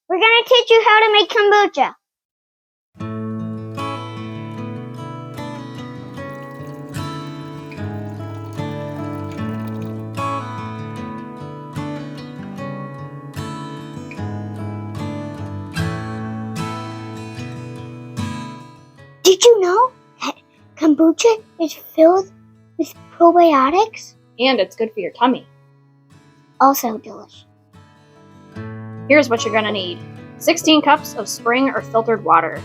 We're gonna teach you how to make kombucha. Did you know that kombucha is filled with probiotics? And it's good for your tummy. Also delicious. Here's what you're gonna need. 16 cups of spring or filtered water,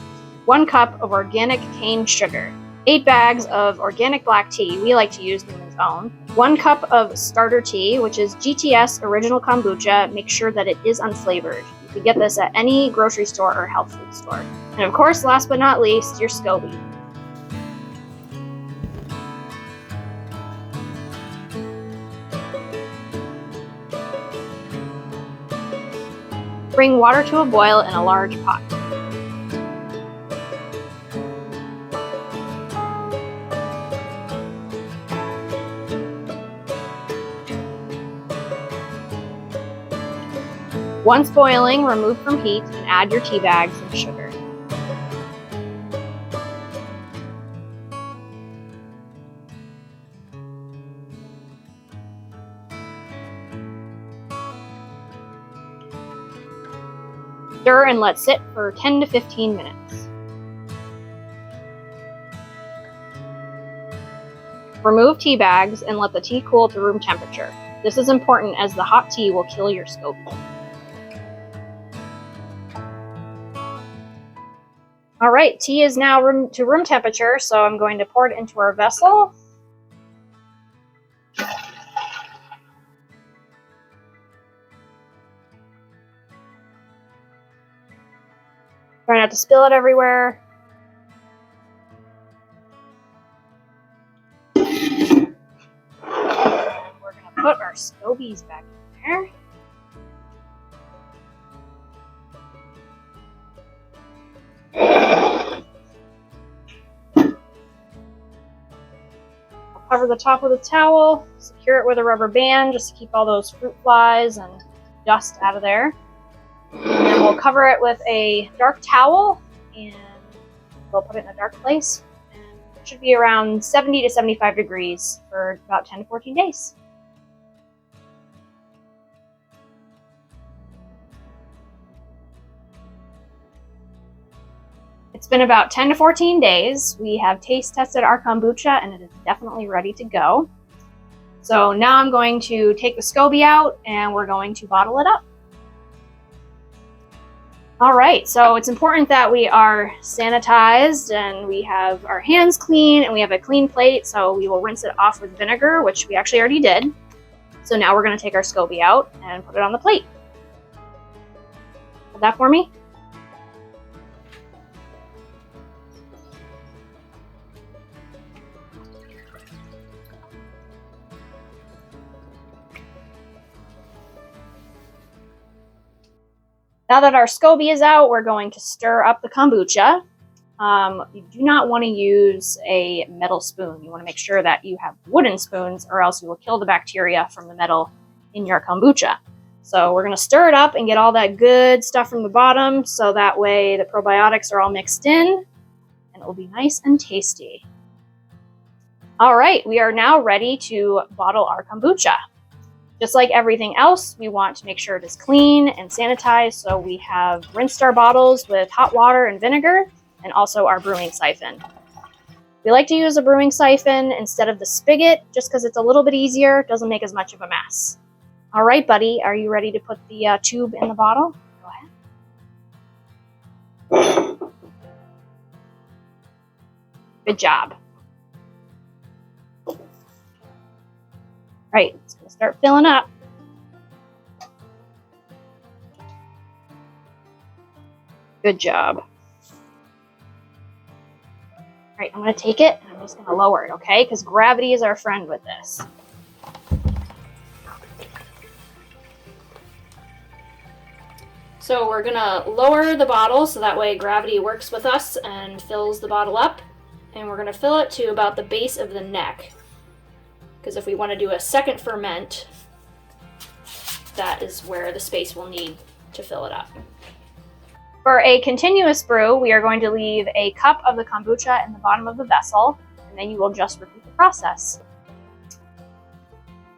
1 cup of organic cane sugar, 8 bags of organic black tea, we like to use Newman's Own, 1 cup of starter tea, which is GTS Original Kombucha. Make sure that it is unflavored. You can get this at any grocery store or health food store. And of course, last but not least, your SCOBY. Bring water to a boil in a large pot. Once boiling, remove from heat and add your tea bags and sugar. Stir and let sit for 10 to 15 minutes. Remove tea bags and let the tea cool to room temperature. This is important as the hot tea will kill your SCOBY. Alright, tea is now to room temperature, so I'm going to pour it into our vessel. Try not to spill it everywhere. And we're going to put our SCOBYs back in there. I'll cover the top with a towel, secure it with a rubber band just to keep all those fruit flies and dust out of there. And then we'll cover it with a dark towel and we'll put it in a dark place. And it should be around 70 to 75 degrees for about 10 to 14 days. It's been about 10 to 14 days. We have taste tested our kombucha and it is definitely ready to go. So now I'm going to take the SCOBY out and we're going to bottle it up. All right, so it's important that we are sanitized and we have our hands clean and we have a clean plate, so we will rinse it off with vinegar, which we actually already did. So now we're going to take our SCOBY out and put it on the plate. Hold that for me. Now that our SCOBY is out, we're going to stir up the kombucha. You do not want to use a metal spoon. You want to make sure that you have wooden spoons or else you will kill the bacteria from the metal in your kombucha. So we're going to stir it up and get all that good stuff from the bottom so that way the probiotics are all mixed in and it will be nice and tasty. All right, we are now ready to bottle our kombucha. Just like everything else, we want to make sure it is clean and sanitized, so we have rinsed our bottles with hot water and vinegar, and also our brewing siphon. We like to use a brewing siphon instead of the spigot, just because it's a little bit easier, doesn't make as much of a mess. All right, buddy, are you ready to put the tube in the bottle? Go ahead. Good job. Right, it's going to start filling up. Good job. All right, I'm going to take it and I'm just going to lower it, okay? Because gravity is our friend with this. So we're going to lower the bottle so that way gravity works with us and fills the bottle up. And we're going to fill it to about the base of the neck. Because if we want to do a second ferment, that is where the space we'll need to fill it up. For a continuous brew, we are going to leave a cup of the kombucha in the bottom of the vessel, and then you will just repeat the process.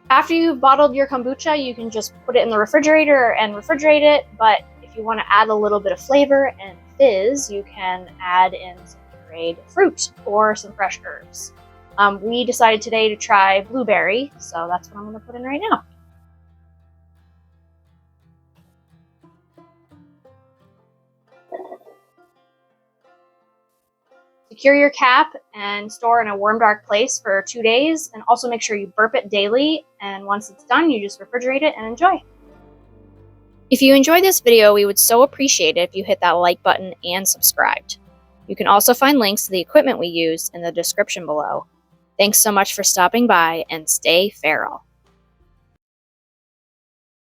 After you've bottled your kombucha, you can just put it in the refrigerator and refrigerate it, but if you want to add a little bit of flavor and fizz, you can add in some pureed fruit or some fresh herbs. We decided today to try blueberry, so that's what I'm going to put in right now. Secure your cap and store in a warm, dark place for 2 days, and also make sure you burp it daily, and once it's done, you just refrigerate it and enjoy. If you enjoyed this video, we would so appreciate it if you hit that like button and subscribed. You can also find links to the equipment we used in the description below. Thanks so much for stopping by, and stay feral.